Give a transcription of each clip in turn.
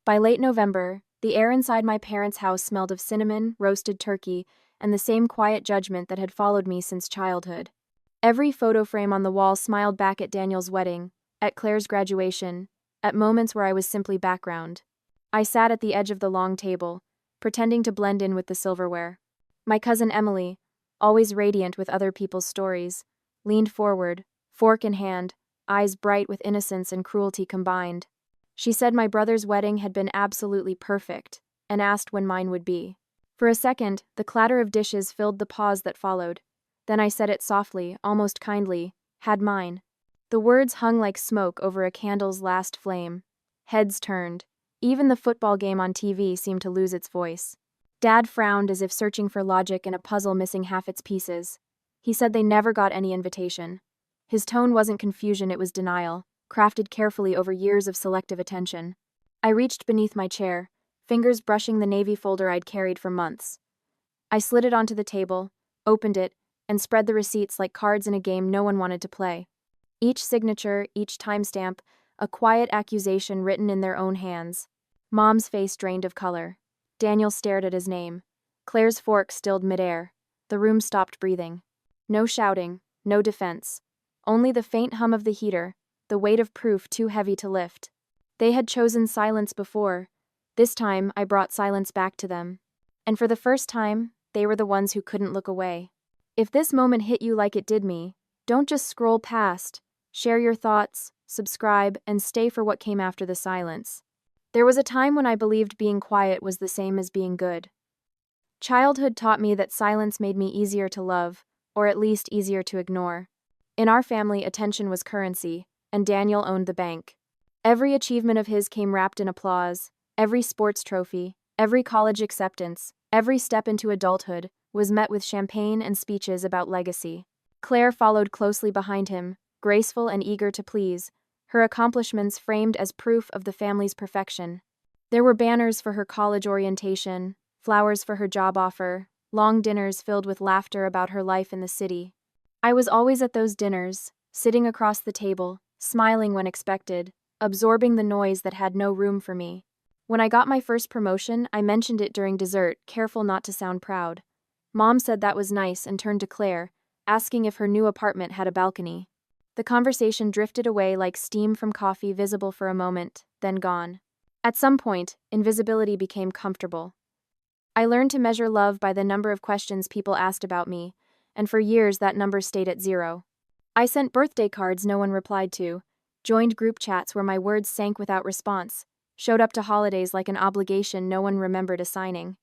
By late November, the air inside my parents' house smelled of cinnamon, roasted turkey, and the same quiet judgment that had followed me since childhood. Every photo frame on the wall smiled back at Daniel's wedding, at Claire's graduation, at moments where I was simply background. I sat at the edge of the long table, pretending to blend in with the silverware. My cousin Emily, always radiant with other people's stories, leaned forward, fork in hand, eyes bright with innocence and cruelty combined. She said my brother's wedding had been absolutely perfect, and asked when mine would be. For a second, the clatter of dishes filled the pause that followed. Then I said it softly, almost kindly, had mine. The words hung like smoke over a candle's last flame. Heads turned. Even the football game on TV seemed to lose its voice. Dad frowned as if searching for logic in a puzzle missing half its pieces. He said they never got any invitation. His tone wasn't confusion, it was denial, crafted carefully over years of selective attention. I reached beneath my chair, fingers brushing the navy folder I'd carried for months. I slid it onto the table, opened it, and spread the receipts like cards in a game no one wanted to play. Each signature, each timestamp, a quiet accusation written in their own hands. Mom's face drained of color. Daniel stared at his name. Claire's fork stilled midair. The room stopped breathing. No shouting, no defense. Only the faint hum of the heater, the weight of proof too heavy to lift. They had chosen silence before. This time, I brought silence back to them. And for the first time, they were the ones who couldn't look away. If this moment hit you like it did me, don't just scroll past. Share your thoughts, subscribe, and stay for what came after the silence. There was a time when I believed being quiet was the same as being good. Childhood taught me that silence made me easier to love, or at least easier to ignore. In our family, attention was currency, and Daniel owned the bank. Every achievement of his came wrapped in applause. Every sports trophy, every college acceptance, every step into adulthood was met with champagne and speeches about legacy. Claire followed closely behind him, graceful and eager to please, her accomplishments framed as proof of the family's perfection. There were banners for her college orientation, flowers for her job offer, long dinners filled with laughter about her life in the city. I was always at those dinners, sitting across the table, smiling when expected, absorbing the noise that had no room for me. When I got my first promotion, I mentioned it during dessert, careful not to sound proud. Mom said that was nice and turned to Claire, asking if her new apartment had a balcony. The conversation drifted away like steam from coffee, visible for a moment, then gone. At some point, invisibility became comfortable. I learned to measure love by the number of questions people asked about me, and for years that number stayed at 0. I sent birthday cards no one replied to, joined group chats where my words sank without response, showed up to holidays like an obligation no one remembered assigning.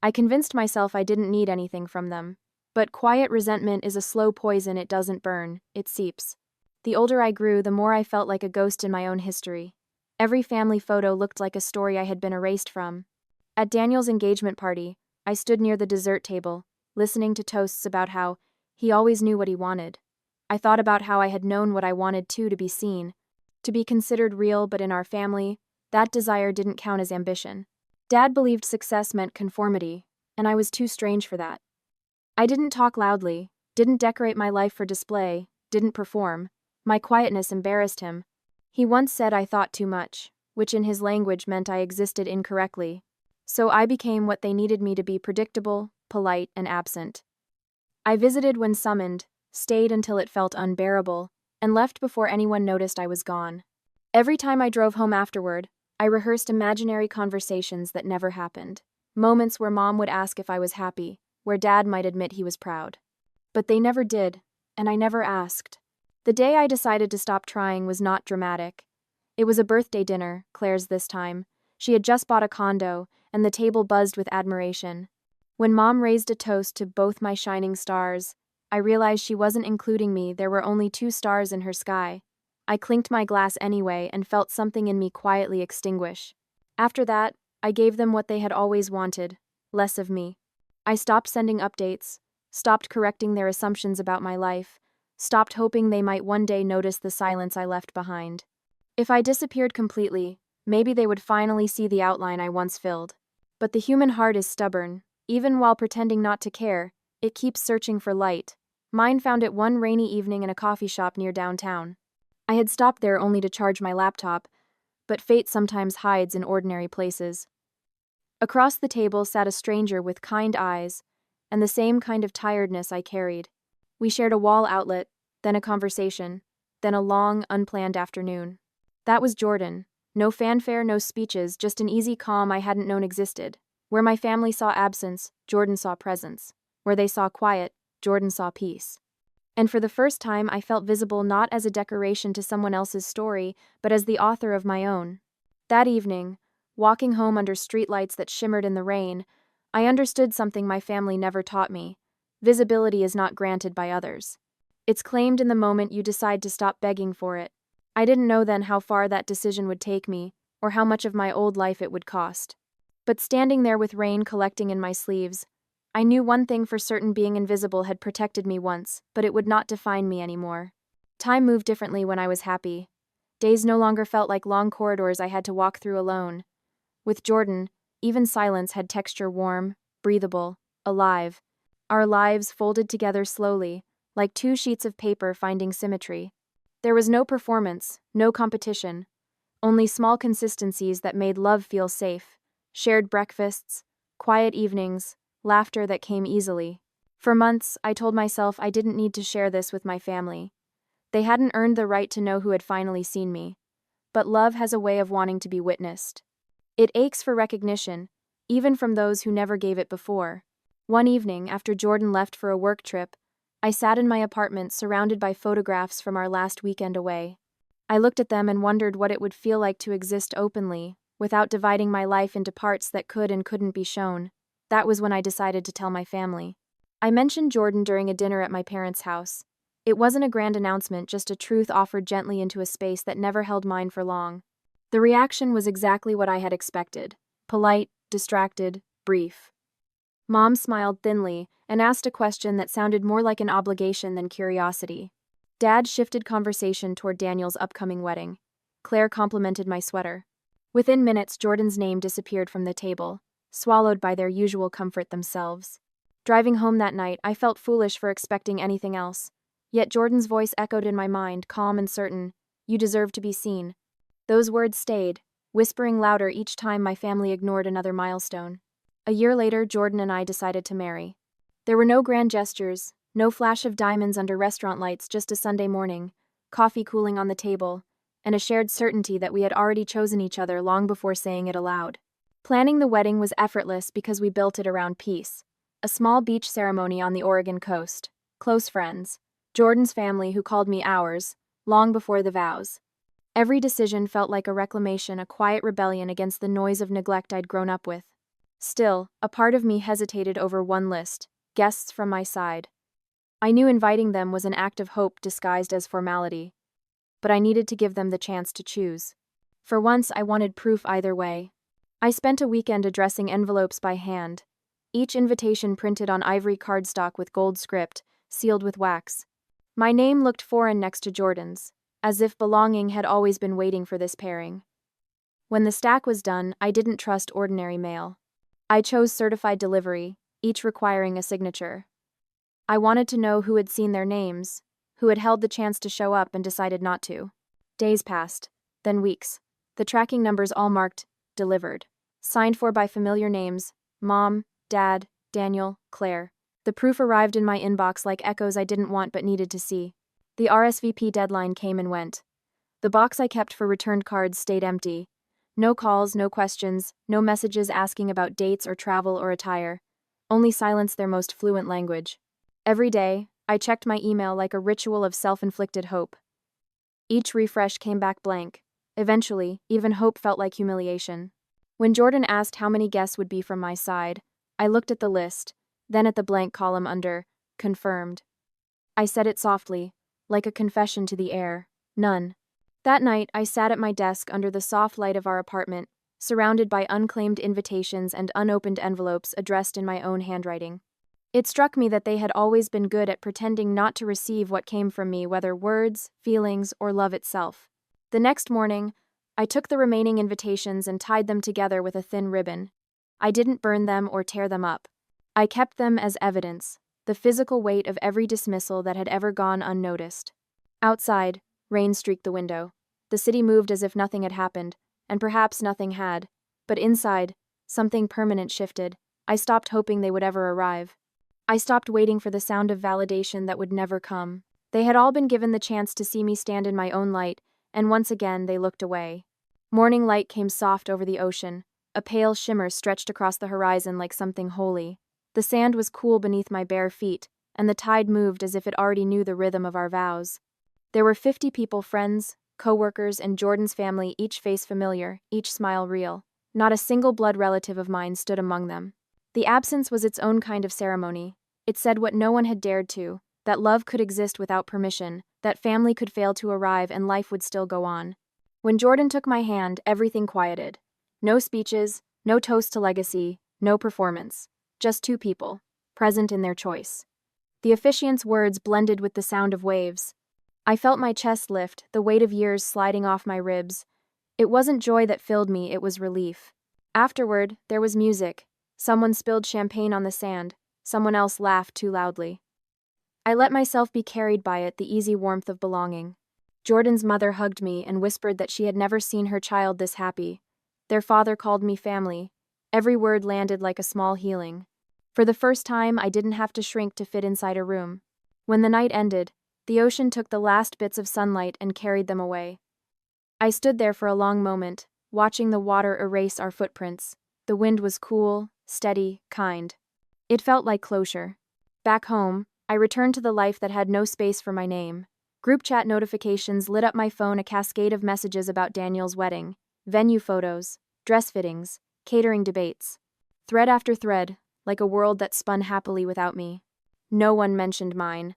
I convinced myself I didn't need anything from them. But quiet resentment is a slow poison, it doesn't burn, it seeps. The older I grew, the more I felt like a ghost in my own history. Every family photo looked like a story I had been erased from. At Daniel's engagement party, I stood near the dessert table, listening to toasts about how he always knew what he wanted. I thought about how I had known what I wanted too, to be seen, to be considered real, but in our family, that desire didn't count as ambition. Dad believed success meant conformity, and I was too strange for that. I didn't talk loudly, didn't decorate my life for display, didn't perform. My quietness embarrassed him. He once said I thought too much, which in his language meant I existed incorrectly. So I became what they needed me to be: predictable, polite, and absent. I visited when summoned, stayed until it felt unbearable, and left before anyone noticed I was gone. Every time I drove home afterward, I rehearsed imaginary conversations that never happened. Moments where Mom would ask if I was happy, where Dad might admit he was proud. But they never did, and I never asked. The day I decided to stop trying was not dramatic. It was a birthday dinner, Claire's this time. She had just bought a condo, and the table buzzed with admiration. When Mom raised a toast to both my shining stars, I realized she wasn't including me. There were only 2 stars in her sky. I clinked my glass anyway and felt something in me quietly extinguish. After that, I gave them what they had always wanted: less of me. I stopped sending updates, stopped correcting their assumptions about my life, stopped hoping they might one day notice the silence I left behind. If I disappeared completely, maybe they would finally see the outline I once filled. But the human heart is stubborn. Even while pretending not to care, it keeps searching for light. Mine found it one rainy evening in a coffee shop near downtown. I had stopped there only to charge my laptop, but fate sometimes hides in ordinary places. Across the table sat a stranger with kind eyes, and the same kind of tiredness I carried. We shared a wall outlet, then a conversation, then a long, unplanned afternoon. That was Jordan. No fanfare, no speeches, just an easy calm I hadn't known existed. Where my family saw absence, Jordan saw presence. Where they saw quiet, Jordan saw peace. And for the first time, I felt visible not as a decoration to someone else's story, but as the author of my own. That evening, walking home under streetlights that shimmered in the rain, I understood something my family never taught me. Visibility is not granted by others. It's claimed in the moment you decide to stop begging for it. I didn't know then how far that decision would take me, or how much of my old life it would cost. But standing there with rain collecting in my sleeves, I knew one thing for certain: being invisible had protected me once, but it would not define me anymore. Time moved differently when I was happy. Days no longer felt like long corridors I had to walk through alone. With Jordan, even silence had texture: warm, breathable, alive. Our lives folded together slowly, like two sheets of paper finding symmetry. There was no performance, no competition, only small consistencies that made love feel safe. Shared breakfasts, quiet evenings, laughter that came easily. For months, I told myself I didn't need to share this with my family. They hadn't earned the right to know who had finally seen me. But love has a way of wanting to be witnessed. It aches for recognition, even from those who never gave it before. One evening, after Jordan left for a work trip, I sat in my apartment surrounded by photographs from our last weekend away. I looked at them and wondered what it would feel like to exist openly, without dividing my life into parts that could and couldn't be shown. That was when I decided to tell my family. I mentioned Jordan during a dinner at my parents' house. It wasn't a grand announcement, just a truth offered gently into a space that never held mine for long. The reaction was exactly what I had expected: polite, distracted, brief. Mom smiled thinly and asked a question that sounded more like an obligation than curiosity. Dad shifted conversation toward Daniel's upcoming wedding. Claire complimented my sweater. Within minutes, Jordan's name disappeared from the table, swallowed by their usual comfort themselves. Driving home that night, I felt foolish for expecting anything else. Yet Jordan's voice echoed in my mind, calm and certain: "You deserve to be seen." Those words stayed, whispering louder each time my family ignored another milestone. A year later, Jordan and I decided to marry. There were no grand gestures, no flash of diamonds under restaurant lights, just a Sunday morning, coffee cooling on the table, and a shared certainty that we had already chosen each other long before saying it aloud. Planning the wedding was effortless because we built it around peace. A small beach ceremony on the Oregon coast, close friends, Jordan's family who called me ours, long before the vows. Every decision felt like a reclamation, a quiet rebellion against the noise of neglect I'd grown up with. Still, a part of me hesitated over one list: guests from my side. I knew inviting them was an act of hope disguised as formality, but I needed to give them the chance to choose. For once, I wanted proof either way. I spent a weekend addressing envelopes by hand, each invitation printed on ivory cardstock with gold script, sealed with wax. My name looked foreign next to Jordan's, as if belonging had always been waiting for this pairing. When the stack was done, I didn't trust ordinary mail. I chose certified delivery, each requiring a signature. I wanted to know who had seen their names, who had held the chance to show up and decided not to. Days passed, then weeks. The tracking numbers all marked delivered, signed for by familiar names: Mom, Dad, Daniel, Claire. The proof arrived in my inbox like echoes I didn't want but needed to see. The RSVP deadline came and went. The box I kept for returned cards stayed empty. No calls, no questions, no messages asking about dates or travel or attire. Only silence, their most fluent language. Every day, I checked my email like a ritual of self-inflicted hope. Each refresh came back blank. Eventually, even hope felt like humiliation. When Jordan asked how many guests would be from my side, I looked at the list, then at the blank column under confirmed. I said it softly, like a confession to the air: none. That night, I sat at my desk under the soft light of our apartment, surrounded by unclaimed invitations and unopened envelopes addressed in my own handwriting. It struck me that they had always been good at pretending not to receive what came from me, whether words, feelings, or love itself. The next morning, I took the remaining invitations and tied them together with a thin ribbon. I didn't burn them or tear them up. I kept them as evidence, the physical weight of every dismissal that had ever gone unnoticed. Outside, rain streaked the window. The city moved as if nothing had happened, and perhaps nothing had. But inside, something permanent shifted. I stopped hoping they would ever arrive. I stopped waiting for the sound of validation that would never come. They had all been given the chance to see me stand in my own light, and once again they looked away. Morning light came soft over the ocean. A pale shimmer stretched across the horizon like something holy. The sand was cool beneath my bare feet, and the tide moved as if it already knew the rhythm of our vows. There were 50 people, friends, co-workers, and Jordan's family, each face familiar, each smile real. Not a single blood relative of mine stood among them. The absence was its own kind of ceremony. It said what no one had dared to, that love could exist without permission, that family could fail to arrive and life would still go on. When Jordan took my hand, everything quieted. No speeches, no toast to legacy, no performance. Just two people, present in their choice. The officiant's words blended with the sound of waves. I felt my chest lift, the weight of years sliding off my ribs. It wasn't joy that filled me, it was relief. Afterward, there was music. Someone spilled champagne on the sand. Someone else laughed too loudly. I let myself be carried by it, the easy warmth of belonging. Jordan's mother hugged me and whispered that she had never seen her child this happy. Their father called me family. Every word landed like a small healing. For the first time, I didn't have to shrink to fit inside a room. When the night ended, the ocean took the last bits of sunlight and carried them away. I stood there for a long moment, watching the water erase our footprints. The wind was cool, steady, kind. It felt like closure. Back home, I returned to the life that had no space for my name. Group chat notifications lit up my phone, a cascade of messages about Daniel's wedding, venue photos, dress fittings, catering debates. Thread after thread, like a world that spun happily without me. No one mentioned mine.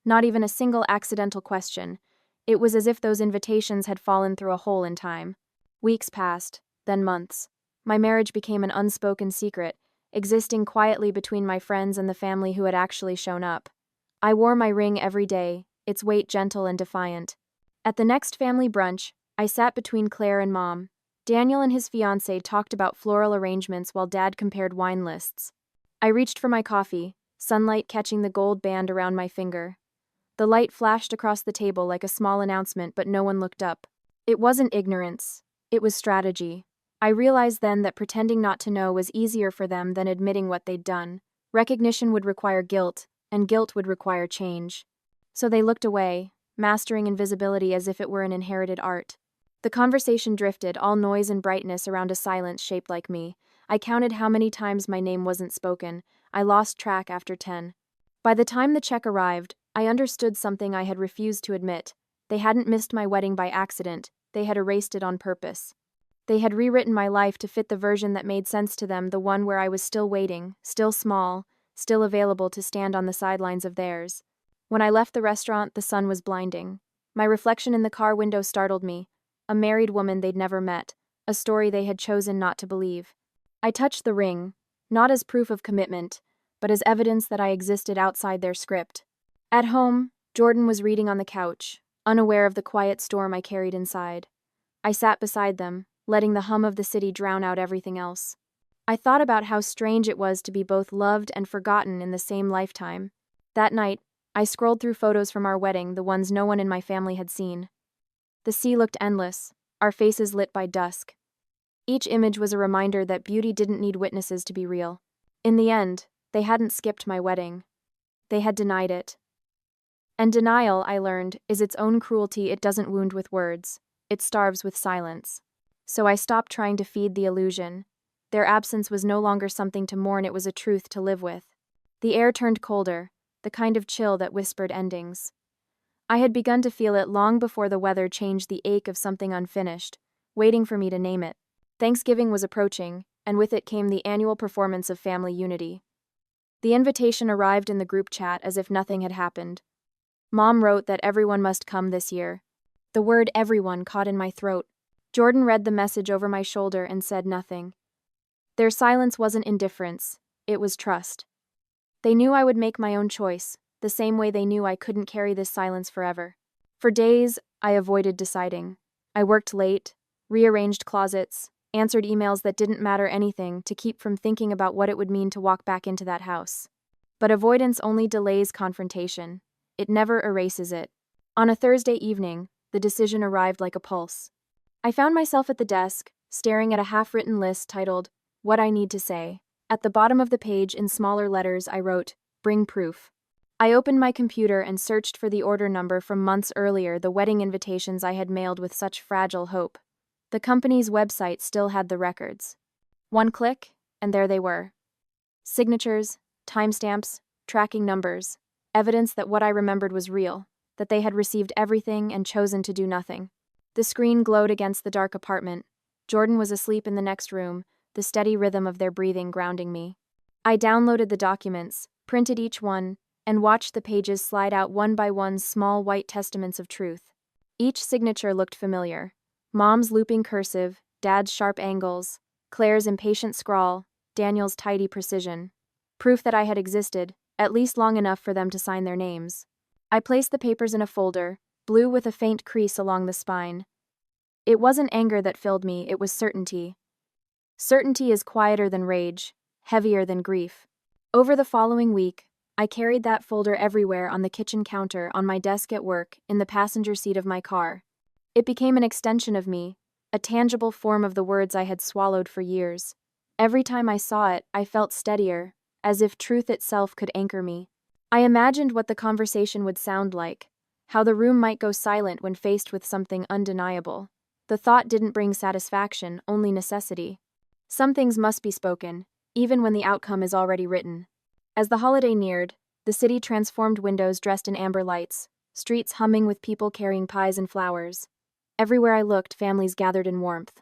Not even a single accidental question. It was as if those invitations had fallen through a hole in time. Weeks passed, then months. My marriage became an unspoken secret, existing quietly between my friends and the family who had actually shown up. I wore my ring every day, its weight gentle and defiant. At the next family brunch, I sat between Claire and Mom. Daniel and his fiancée talked about floral arrangements while Dad compared wine lists. I reached for my coffee, sunlight catching the gold band around my finger. The light flashed across the table like a small announcement, but no one looked up. It wasn't ignorance. It was strategy. I realized then that pretending not to know was easier for them than admitting what they'd done. Recognition would require guilt, and guilt would require change. So they looked away, mastering invisibility as if it were an inherited art. The conversation drifted, all noise and brightness around a silence shaped like me. I counted how many times my name wasn't spoken. I lost track after 10. By the time the check arrived, I understood something I had refused to admit. They hadn't missed my wedding by accident. They had erased it on purpose. They had rewritten my life to fit the version that made sense to them, the one where I was still waiting, still small, still available to stand on the sidelines of theirs. When I left the restaurant, the sun was blinding. My reflection in the car window startled me. A married woman they'd never met, a story they had chosen not to believe. I touched the ring, not as proof of commitment, but as evidence that I existed outside their script. At home, Jordan was reading on the couch, unaware of the quiet storm I carried inside. I sat beside them, letting the hum of the city drown out everything else. I thought about how strange it was to be both loved and forgotten in the same lifetime. That night, I scrolled through photos from our wedding, the ones no one in my family had seen. The sea looked endless, our faces lit by dusk. Each image was a reminder that beauty didn't need witnesses to be real. In the end, they hadn't skipped my wedding. They had denied it. And denial, I learned, is its own cruelty. It doesn't wound with words. It starves with silence. So I stopped trying to feed the illusion. Their absence was no longer something to mourn, it was a truth to live with. The air turned colder, the kind of chill that whispered endings. I had begun to feel it long before the weather changed, the ache of something unfinished, waiting for me to name it. Thanksgiving was approaching, and with it came the annual performance of family unity. The invitation arrived in the group chat as if nothing had happened. Mom wrote that everyone must come this year. The word everyone caught in my throat. Jordan read the message over my shoulder and said nothing. Their silence wasn't indifference, it was trust. They knew I would make my own choice, the same way they knew I couldn't carry this silence forever. For days, I avoided deciding. I worked late, rearranged closets, answered emails that didn't matter anything to keep from thinking about what it would mean to walk back into that house. But avoidance only delays confrontation. It never erases it. On a Thursday evening, the decision arrived like a pulse. I found myself at the desk, staring at a half-written list titled, What I Need to Say. At the bottom of the page, in smaller letters, I wrote, Bring proof. I opened my computer and searched for the order number from months earlier, the wedding invitations I had mailed with such fragile hope. The company's website still had the records. One click, and there they were. Signatures, timestamps, tracking numbers, evidence that what I remembered was real, that they had received everything and chosen to do nothing. The screen glowed against the dark apartment. Jordan was asleep in the next room, the steady rhythm of their breathing grounding me. I downloaded the documents, printed each one, and watched the pages slide out one by one, small white testaments of truth. Each signature looked familiar. Mom's looping cursive, Dad's sharp angles, Claire's impatient scrawl, Daniel's tidy precision. Proof that I had existed, at least long enough for them to sign their names. I placed the papers in a folder, blue with a faint crease along the spine. It wasn't anger that filled me, it was certainty. Certainty is quieter than rage, heavier than grief. Over the following week, I carried that folder everywhere, on the kitchen counter, on my desk at work, in the passenger seat of my car. It became an extension of me, a tangible form of the words I had swallowed for years. Every time I saw it, I felt steadier, as if truth itself could anchor me. I imagined what the conversation would sound like, how the room might go silent when faced with something undeniable. The thought didn't bring satisfaction, only necessity. Some things must be spoken, even when the outcome is already written. As the holiday neared, the city transformed, windows dressed in amber lights, streets humming with people carrying pies and flowers. Everywhere I looked, families gathered in warmth.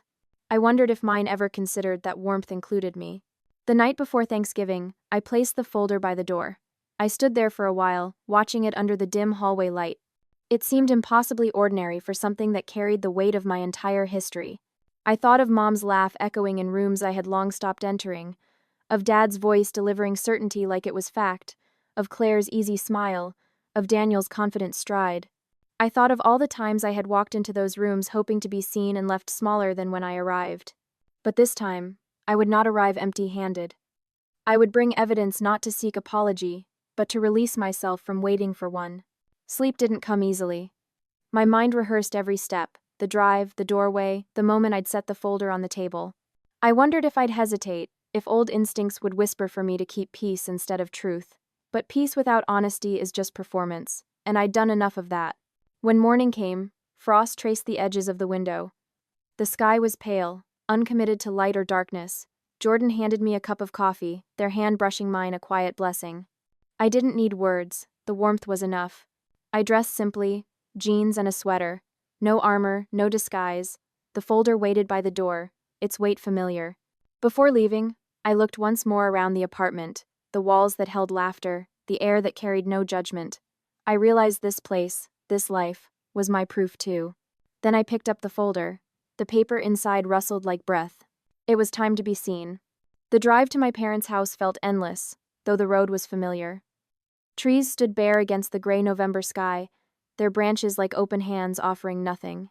I wondered if mine ever considered that warmth included me. The night before Thanksgiving, I placed the folder by the door. I stood there for a while, watching it under the dim hallway light. It seemed impossibly ordinary for something that carried the weight of my entire history. I thought of Mom's laugh echoing in rooms I had long stopped entering, of Dad's voice delivering certainty like it was fact, of Claire's easy smile, of Daniel's confident stride. I thought of all the times I had walked into those rooms hoping to be seen and left smaller than when I arrived. But this time, I would not arrive empty-handed. I would bring evidence, not to seek apology, but to release myself from waiting for one. Sleep didn't come easily. My mind rehearsed every step, the drive, the doorway, the moment I'd set the folder on the table. I wondered if I'd hesitate, if old instincts would whisper for me to keep peace instead of truth. But peace without honesty is just performance, and I'd done enough of that. When morning came, frost traced the edges of the window. The sky was pale, uncommitted to light or darkness. Jordan handed me a cup of coffee, their hand brushing mine, a quiet blessing. I didn't need words, the warmth was enough. I dressed simply, jeans and a sweater. No armor, no disguise. The folder waited by the door, its weight familiar. Before leaving, I looked once more around the apartment, the walls that held laughter, the air that carried no judgment. I realized this place, this life, was my proof too. Then I picked up the folder. The paper inside rustled like breath. It was time to be seen. The drive to my parents' house felt endless, though the road was familiar. Trees stood bare against the gray November sky, their branches like open hands offering nothing.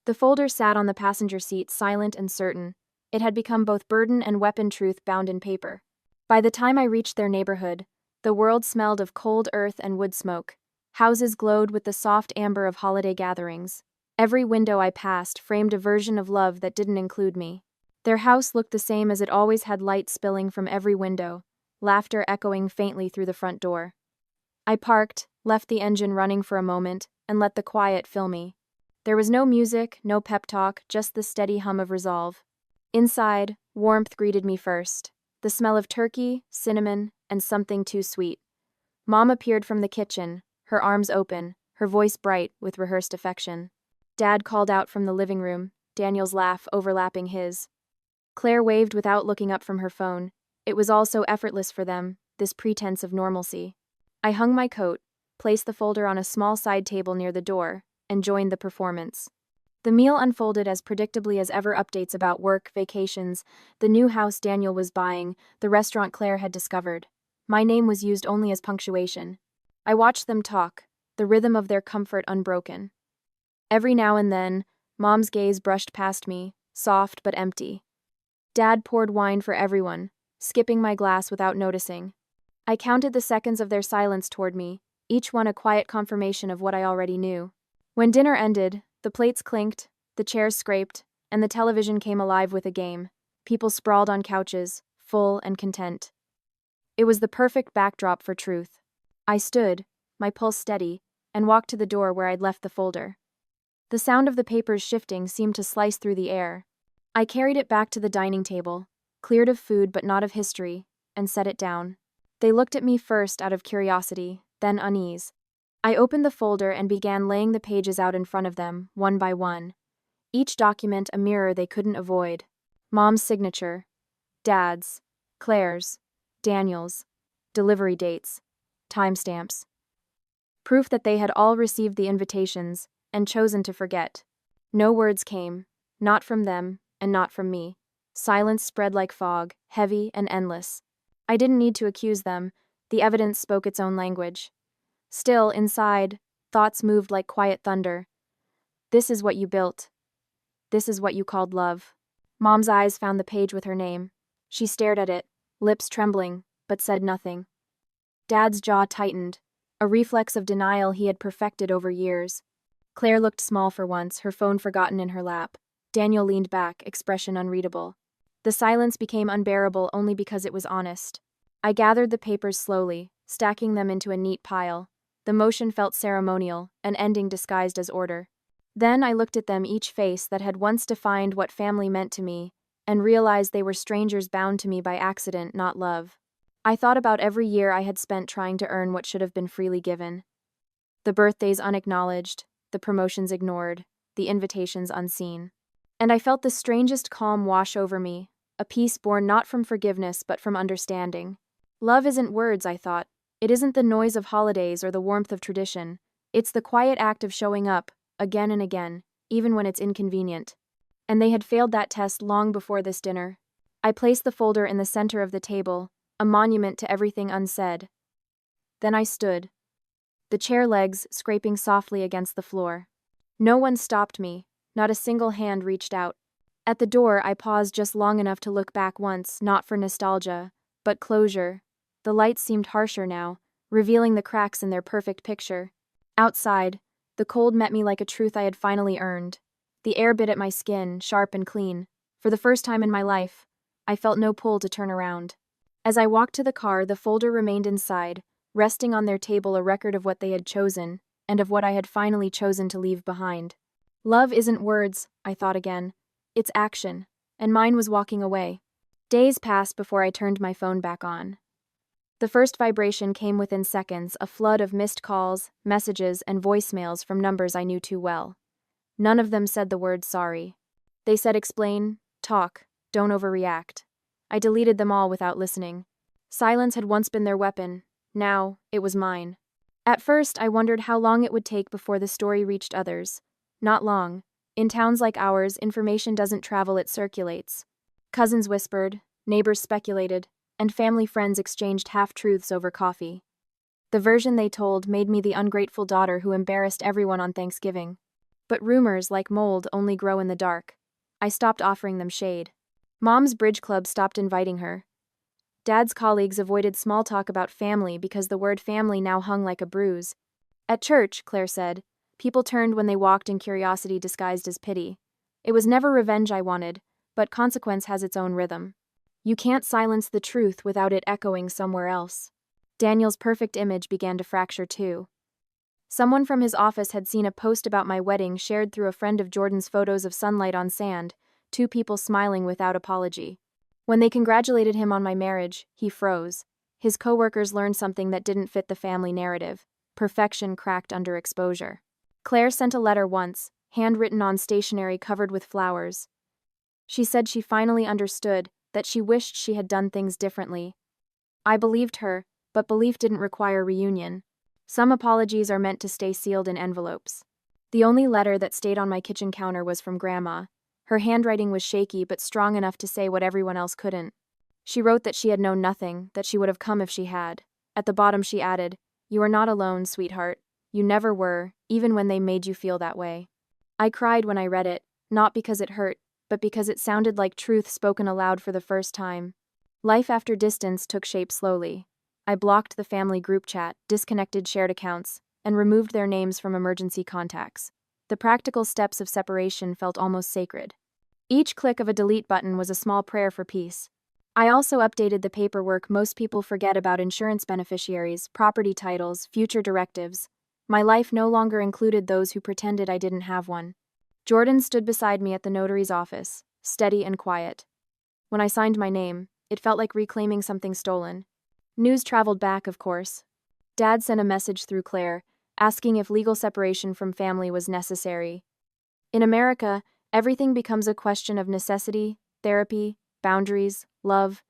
The folder sat on the passenger seat, silent and certain. It had become both burden and weapon, truth bound in paper. By the time I reached their neighborhood, the world smelled of cold earth and wood smoke. Houses glowed with the soft amber of holiday gatherings. Every window I passed framed a version of love that didn't include me. Their house looked the same as it always had, light spilling from every window, laughter echoing faintly through the front door. I parked, left the engine running for a moment, and let the quiet fill me. There was no music, no pep talk, just the steady hum of resolve. Inside, warmth greeted me first. The smell of turkey, cinnamon, and something too sweet. Mom appeared from the kitchen, her arms open, her voice bright with rehearsed affection. Dad called out from the living room, Daniel's laugh overlapping his. Claire waved without looking up from her phone. It was all so effortless for them, this pretense of normalcy. I hung my coat, placed the folder on a small side table near the door, and joined the performance. The meal unfolded as predictably as ever: updates about work, vacations, the new house Daniel was buying, the restaurant Claire had discovered. My name was used only as punctuation. I watched them talk, the rhythm of their comfort unbroken. Every now and then, Mom's gaze brushed past me, soft but empty. Dad poured wine for everyone, skipping my glass without noticing. I counted the seconds of their silence toward me, each one a quiet confirmation of what I already knew. When dinner ended, the plates clinked, the chairs scraped, and the television came alive with a game. People sprawled on couches, full and content. It was the perfect backdrop for truth. I stood, my pulse steady, and walked to the door where I'd left the folder. The sound of the papers shifting seemed to slice through the air. I carried it back to the dining table, cleared of food but not of history, and set it down. They looked at me first out of curiosity, then unease. I opened the folder and began laying the pages out in front of them, one by one. Each document a mirror they couldn't avoid. Mom's signature, Dad's, Claire's, Daniel's, delivery dates, timestamps. Proof that they had all received the invitations and chosen to forget. No words came, not from them and not from me. Silence spread like fog, heavy and endless. I didn't need to accuse them, the evidence spoke its own language. Still, inside, thoughts moved like quiet thunder. This is what you built. This is what you called love. Mom's eyes found the page with her name. She stared at it, lips trembling, but said nothing. Dad's jaw tightened, a reflex of denial he had perfected over years. Claire looked small for once, her phone forgotten in her lap. Daniel leaned back, expression unreadable. The silence became unbearable only because it was honest. I gathered the papers slowly, stacking them into a neat pile. The motion felt ceremonial, an ending disguised as order. Then I looked at them, each face that had once defined what family meant to me, and realized they were strangers bound to me by accident, not love. I thought about every year I had spent trying to earn what should have been freely given. The birthdays unacknowledged, the promotions ignored, the invitations unseen. And I felt the strangest calm wash over me, a peace born not from forgiveness but from understanding. Love isn't words, I thought. It isn't the noise of holidays or the warmth of tradition. It's the quiet act of showing up, again and again, even when it's inconvenient. And they had failed that test long before this dinner. I placed the folder in the center of the table, a monument to everything unsaid. Then I stood, the chair legs scraping softly against the floor. No one stopped me, not a single hand reached out. At the door, I paused just long enough to look back once, not for nostalgia, but closure. The lights seemed harsher now, revealing the cracks in their perfect picture. Outside, the cold met me like a truth I had finally earned. The air bit at my skin, sharp and clean. For the first time in my life, I felt no pull to turn around. As I walked to the car, the folder remained inside, resting on their table, a record of what they had chosen, and of what I had finally chosen to leave behind. Love isn't words, I thought again. It's action, and mine was walking away. Days passed before I turned my phone back on. The first vibration came within seconds, a flood of missed calls, messages, and voicemails from numbers I knew too well. None of them said the word sorry. They said explain, talk, don't overreact. I deleted them all without listening. Silence had once been their weapon. Now, it was mine. At first, I wondered how long it would take before the story reached others. Not long. In towns like ours, information doesn't travel, it circulates. Cousins whispered, neighbors speculated, and family friends exchanged half-truths over coffee. The version they told made me the ungrateful daughter who embarrassed everyone on Thanksgiving. But rumors, like mold, only grow in the dark. I stopped offering them shade. Mom's bridge club stopped inviting her. Dad's colleagues avoided small talk about family because the word family now hung like a bruise. At church, Claire said, people turned when they walked in curiosity disguised as pity. It was never revenge I wanted, but consequence has its own rhythm. You can't silence the truth without it echoing somewhere else. Daniel's perfect image began to fracture too. Someone from his office had seen a post about my wedding shared through a friend of Jordan's, photos of sunlight on sand, two people smiling without apology. When they congratulated him on my marriage, he froze. His coworkers learned something that didn't fit the family narrative. Perfection cracked under exposure. Claire sent a letter once, handwritten on stationery covered with flowers. She said she finally understood, that she wished she had done things differently. I believed her, but belief didn't require reunion. Some apologies are meant to stay sealed in envelopes. The only letter that stayed on my kitchen counter was from Grandma. Her handwriting was shaky but strong enough to say what everyone else couldn't. She wrote that she had known nothing, that she would have come if she had. At the bottom she added, "You are not alone, sweetheart. You never were, even when they made you feel that way." I cried when I read it, not because it hurt, but because it sounded like truth spoken aloud for the first time. Life after distance took shape slowly. I blocked the family group chat, disconnected shared accounts, and removed their names from emergency contacts. The practical steps of separation felt almost sacred. Each click of a delete button was a small prayer for peace. I also updated the paperwork most people forget about: insurance beneficiaries, property titles, future directives. My life no longer included those who pretended I didn't have one. Jordan stood beside me at the notary's office, steady and quiet. When I signed my name, it felt like reclaiming something stolen. News traveled back, of course. Dad sent a message through Claire, asking if legal separation from family was necessary. In America, everything becomes a question of necessity, therapy, boundaries, love.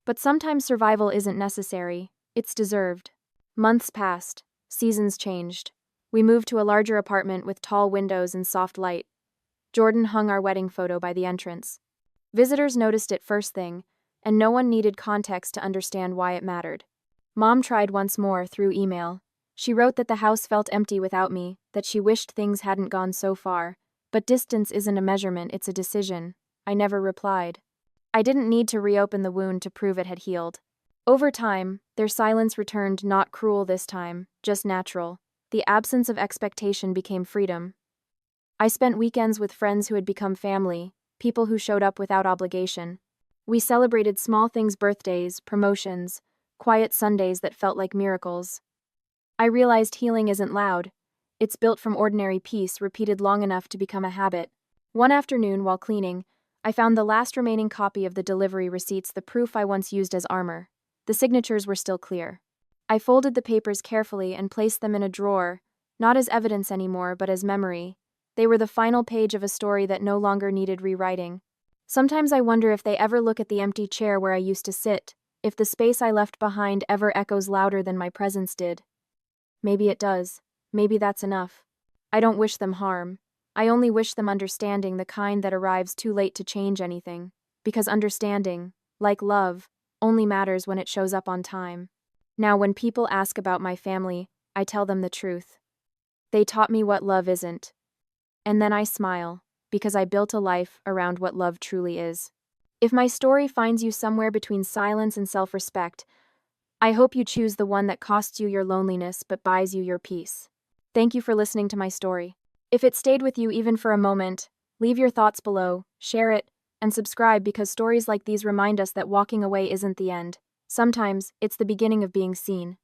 But sometimes survival isn't necessary, it's deserved. Months passed, seasons changed. We moved to a larger apartment with tall windows and soft light. Jordan hung our wedding photo by the entrance. Visitors noticed it first thing, and no one needed context to understand why it mattered. Mom tried once more through email. She wrote that the house felt empty without me, that she wished things hadn't gone so far. But distance isn't a measurement, it's a decision. I never replied. I didn't need to reopen the wound to prove it had healed. Over time, their silence returned, not cruel this time, just natural. The absence of expectation became freedom. I spent weekends with friends who had become family, people who showed up without obligation. We celebrated small things: birthdays, promotions, quiet Sundays that felt like miracles. I realized healing isn't loud. It's built from ordinary peace, repeated long enough to become a habit. One afternoon, while cleaning, I found the last remaining copy of the delivery receipts, the proof I once used as armor. The signatures were still clear. I folded the papers carefully and placed them in a drawer, not as evidence anymore, but as memory. They were the final page of a story that no longer needed rewriting. Sometimes I wonder if they ever look at the empty chair where I used to sit, if the space I left behind ever echoes louder than my presence did. Maybe it does. Maybe that's enough. I don't wish them harm. I only wish them understanding, the kind that arrives too late to change anything. Because understanding, like love, only matters when it shows up on time. Now, when people ask about my family, I tell them the truth. They taught me what love isn't. And then I smile, because I built a life around what love truly is. If my story finds you somewhere between silence and self-respect, I hope you choose the one that costs you your loneliness but buys you your peace. Thank you for listening to my story. If it stayed with you even for a moment, leave your thoughts below, share it, and subscribe, because stories like these remind us that walking away isn't the end. Sometimes, it's the beginning of being seen.